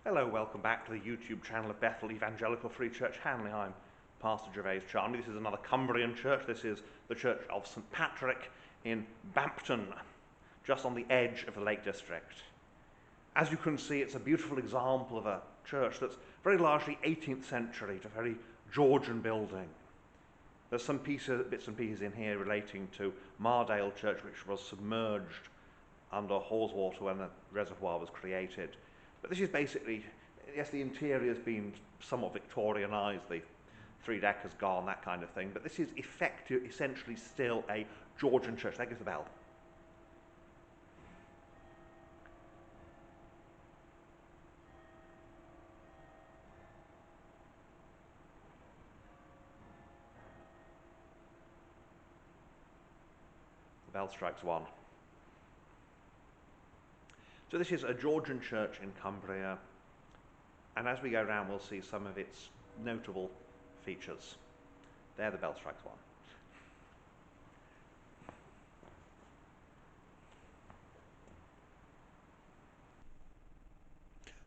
Hello, welcome back to the YouTube channel of Bethel Evangelical Free Church Hanley. I'm Pastor Gervais Charnley. This is another Cumbrian church. This is the Church of St Patrick in Bampton, just on the edge of the Lake District. As you can see, it's a beautiful example of a church that's very largely 18th century. It's a very Georgian building. There's some bits and pieces in here relating to Mardale Church, which was submerged under Haweswater when the reservoir was created. But this is basically, yes, the interior's been somewhat Victorianised, the three-deck has gone, that kind of thing, but this is essentially still a Georgian church. There goes the bell. The bell strikes one. So this is a Georgian church in Cumbria, and as we go around we'll see some of its notable features. There, the bell strikes one.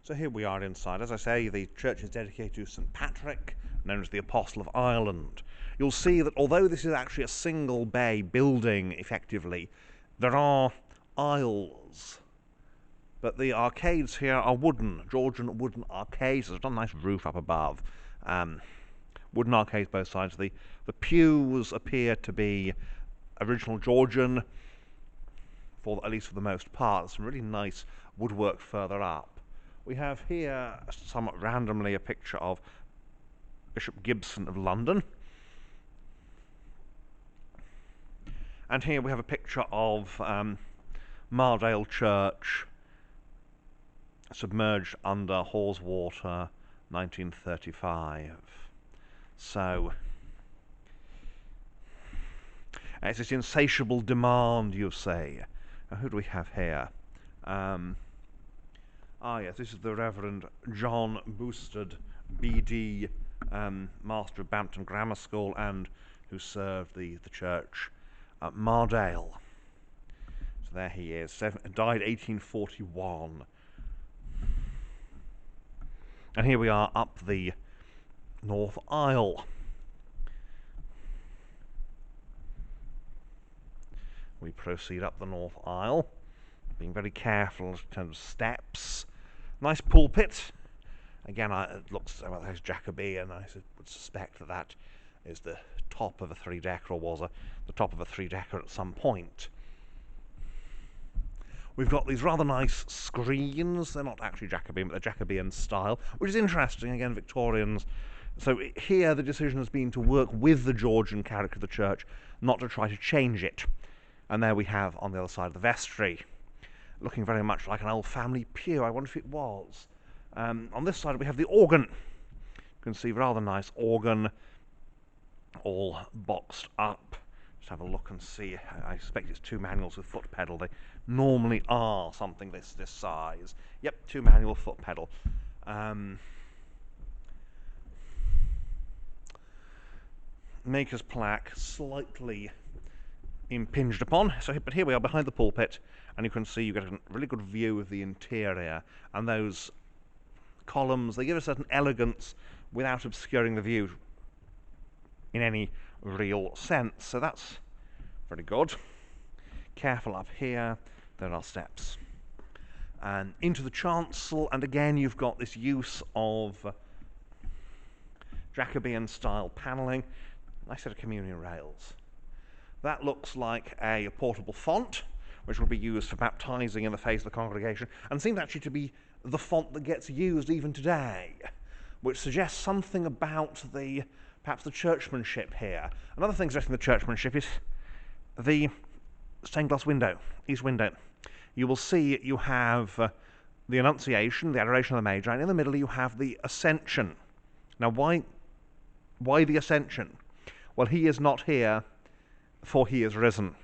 So here we are inside. As I say, the church is dedicated to St Patrick, known as the Apostle of Ireland. You'll see that although this is actually a single bay building, effectively, there are aisles. But the arcades here are wooden, Georgian wooden arcades. There's a nice roof up above. Wooden arcades both sides. The pews appear to be original Georgian, at least for the most part. Some really nice woodwork further up. We have here, somewhat randomly, a picture of Bishop Gibson of London. And here we have a picture of Mardale Church, submerged under Haweswater, 1935. So it's this insatiable demand, you say. Now, who do we have here? Yes, this is the Reverend John Boosted, BD, Master of Bampton Grammar School, and who served the church at Mardale. So there he is, died 1841. And here we are up the north aisle. We proceed up the north aisle, being very careful in terms of steps. Nice pulpit. Again, it looks like Jacobean. I would suspect that that is the top of a three-decker, or was the top of a three-decker at some point. We've got these rather nice screens. They're not actually Jacobean, but they're Jacobean style, which is interesting. Again, Victorians. So here the decision has been to work with the Georgian character of the church, not to try to change it. And there we have, on the other side, the vestry, looking very much like an old family pew. I wonder if it was. On this side we have the organ. You can see rather nice organ, all boxed up. Just have a look and see. I suspect it's two manuals with foot pedal. They normally are something this size. Yep, two manual foot pedal. Maker's plaque, slightly impinged upon. But here we are behind the pulpit, and you can see you get a really good view of the interior. And those columns, they give a certain elegance without obscuring the view in any real sense. So that's very good. Careful up here. There are steps. And into the chancel, and again you've got this use of Jacobean style panelling. Nice set of communion rails. That looks like a portable font, which will be used for baptizing in the face of the congregation, and seems actually to be the font that gets used even today, which suggests something about perhaps the churchmanship here. Another thing suggesting the churchmanship is the stained glass window, east window. You will see you have the Annunciation, the Adoration of the Magi, and in the middle you have the Ascension. Now, why the Ascension? Well, he is not here, for he is risen.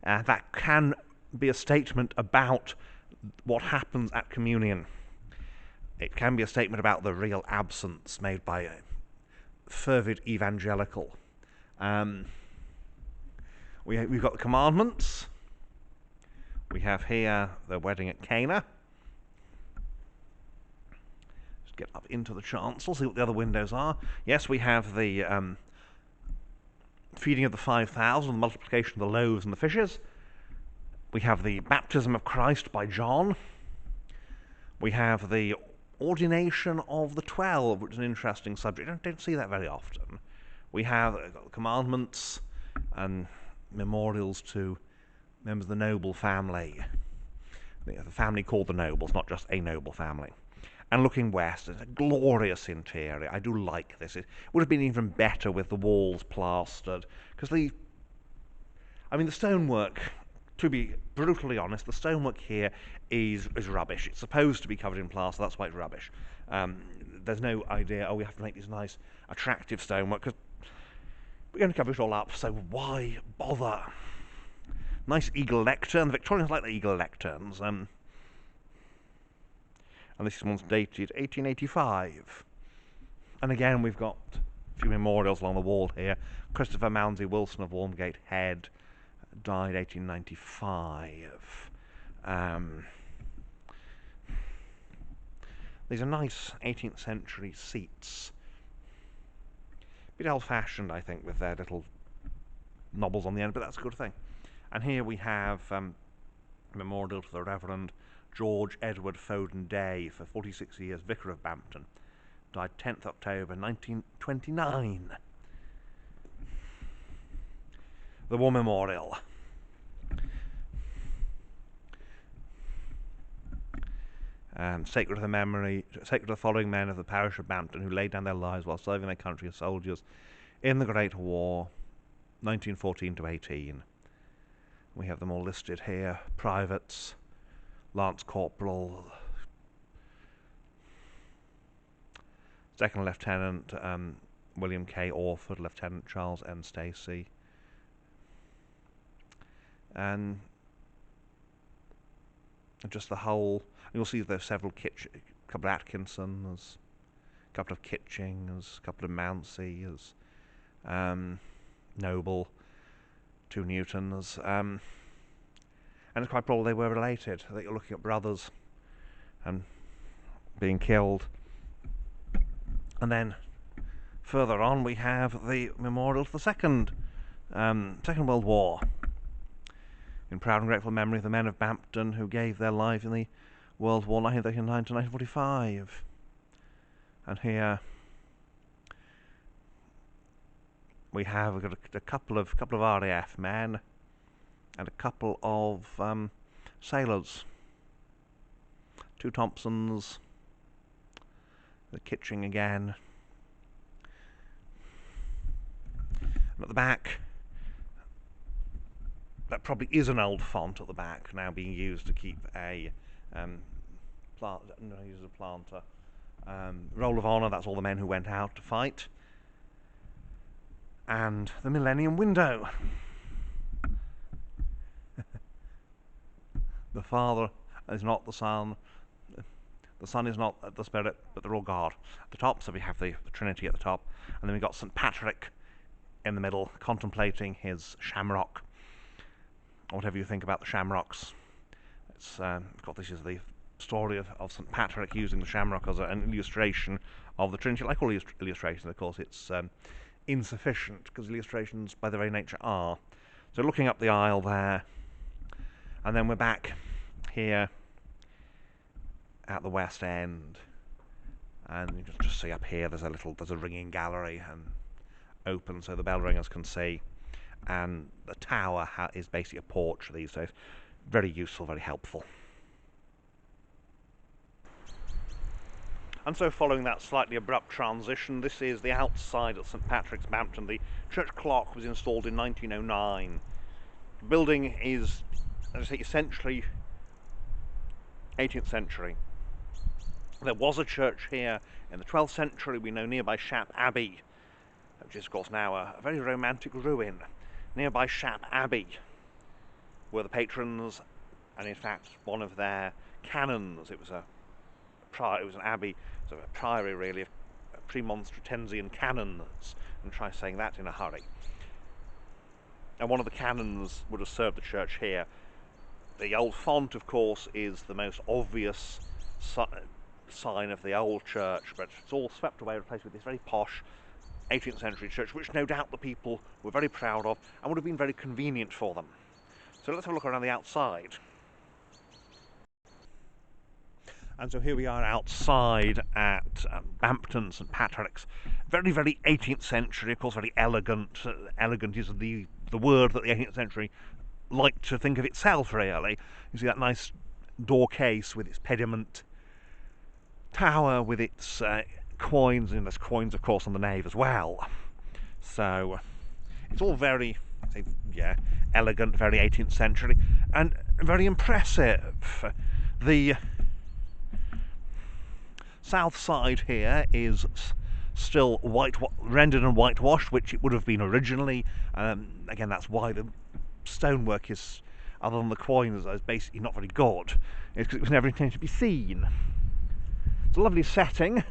That can be a statement about what happens at communion. It can be a statement about the real absence made by a fervid evangelical. We've got the commandments. We have here the wedding at Cana. get up into the chancel, see what the other windows are. Yes, we have the feeding of the 5,000, the multiplication of the loaves and the fishes. We have the baptism of Christ by John. We have the ordination of the 12, which is an interesting subject. I don't see that very often. We have commandments and memorials to members of the noble family. The family called the nobles, not just a noble family. And looking west, it's a glorious interior. I do like this. It would have been even better with the walls plastered, because the stonework, to be brutally honest, the stonework here is rubbish. It's supposed to be covered in plaster, that's why it's rubbish. There's no idea, we have to make this nice, attractive stonework, because we're going to cover it all up, so why bother? Nice eagle lectern. The Victorians like the eagle lecterns. And this one's dated 1885. And again, we've got a few memorials along the wall here. Christopher Mounsey Wilson of Walmgate Head died 1895. These are nice 18th century seats. A bit old-fashioned, I think, with their little knobbles on the end, but that's a good thing. And here we have a memorial to the Reverend George Edward Foden Day, for 46 years, Vicar of Bampton. Died 10th October 1929. The War Memorial. Sacred to the following men of the parish of Bampton who laid down their lives while serving their country as soldiers in the Great War, 1914 to 18. We have them all listed here. Privates, Lance Corporal, Second Lieutenant William K. Orford, Lieutenant Charles N. Stacey, and just the whole. You'll see there's several a couple of Atkinsons, a couple of Kitchings, a couple of Mounseys, Noble, 2 Newtons, and it's quite probable they were related. That you're looking at brothers and being killed. And then further on we have the memorial to the Second World War. In proud and grateful memory of the men of Bampton who gave their life in the World War 1939 to 1945. And here we have a couple of RAF men and a couple of sailors. 2 Thompsons, the Kitching again. And at the back, that probably is an old font at the back, now being used to keep a planter. Roll of Honour, that's all the men who went out to fight. And the Millennium Window. The Father is not the Son. The Son is not the Spirit, but they're all God. At the top, so we have the Trinity at the top. And then we've got St. Patrick in the middle, contemplating his shamrock. Whatever you think about the shamrocks. It's this is the story of St. Patrick using the shamrock as an illustration of the Trinity. Like all illustrations, of course, it's insufficient, because illustrations by their very nature are. So looking up the aisle there, and then we're back here at the West End, and you can just see up here there's a ringing gallery and open so the bell ringers can see, and the tower is basically a porch these days. Very useful, very helpful. And so following that slightly abrupt transition, this is the outside of St. Patrick's, Bampton. The church clock was installed in 1909. The building is, as I say, essentially 18th century. There was a church here in the 12th century, we know, nearby Shap Abbey, which is of course now a very romantic ruin. Nearby Shap Abbey were the patrons, and in fact one of their canons. It was an abbey, so a priory really, of Premonstratensian canons, and try saying that in a hurry. And one of the canons would have served the church here. The old font, of course, is the most obvious sign of the old church, but it's all swept away and replaced with this very posh 18th century church, which no doubt the people were very proud of and would have been very convenient for them. So let's have a look around the outside. And so here we are outside at Bampton, St Patrick's. Very, very 18th century, of course, very elegant. Elegant is the word that the 18th century liked to think of itself, really. You see that nice door case with its pediment, tower with its coins, and there's coins, of course, on the nave as well. So it's all very, elegant, very 18th century, and very impressive. The south side here is still rendered and whitewashed, which it would have been originally. Again, that's why the stonework is, other than the coins, is basically not very good. It's because it was never intended to be seen. It's a lovely setting in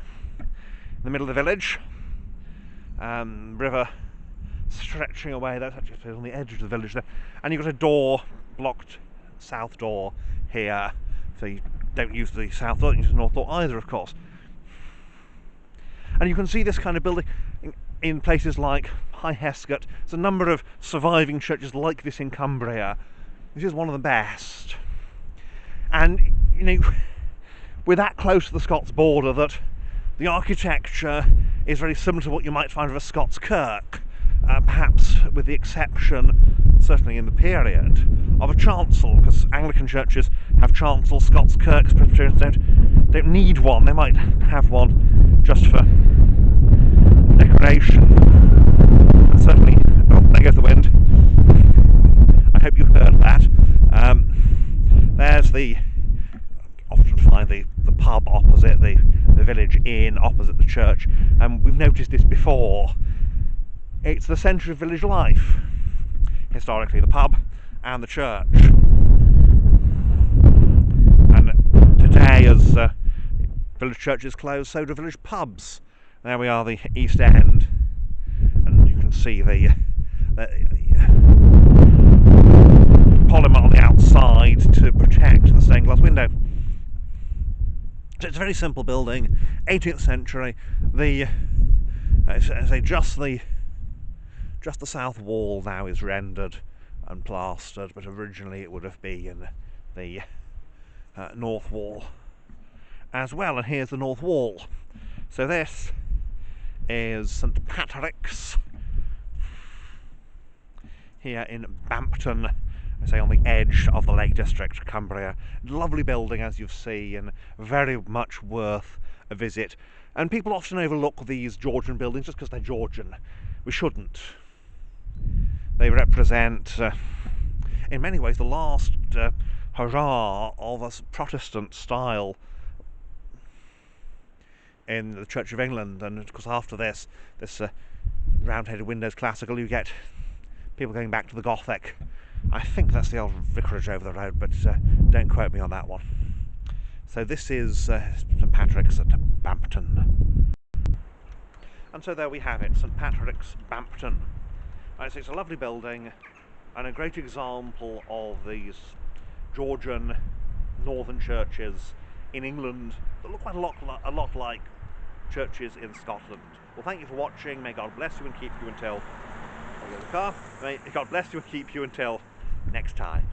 the middle of the village. River stretching away. That's actually on the edge of the village there. And you've got a door, blocked south door here. So you don't use the south door, you use the north door either, of course. And you can see this kind of building in places like High Hescott. There's a number of surviving churches like this in Cumbria. This is one of the best. And, you know, we're that close to the Scots border that the architecture is very similar to what you might find of a Scots kirk, perhaps with the exception, certainly in the period, of a chancel, because Anglican churches have chancels, Scots kirks, Presbyterians don't need one. They might have one just for decoration. And certainly, oh, there goes the wind. I hope you heard that. There's often find the pub opposite the village inn, opposite the church, and we've noticed this before. It's the centre of village life, historically, the pub and the church. And today, as village churches close, so do village pubs. There we are, the East End, and you can see the polymer on the outside to protect the stained glass window. So it's a very simple building, 18th century. Just the south wall now is rendered and plastered, but originally it would have been the north wall as well. And here's the north wall. So this is St Patrick's here in Bampton, I say on the edge of the Lake District, Cumbria. Lovely building, as you've seen, very much worth a visit. And people often overlook these Georgian buildings just because they're Georgian. We shouldn't. They represent, in many ways, the last hurrah of a Protestant style in the Church of England. And of course, after this round-headed windows classical, you get people going back to the Gothic. I think that's the old vicarage over the road, but don't quote me on that one. So this is St Patrick's at Bampton. And so there we have it, St Patrick's, Bampton. So it's a lovely building and a great example of these Georgian northern churches in England that look quite a lot like churches in Scotland. Well, thank you for watching. May God bless you and keep you until... May God bless you and keep you until next time.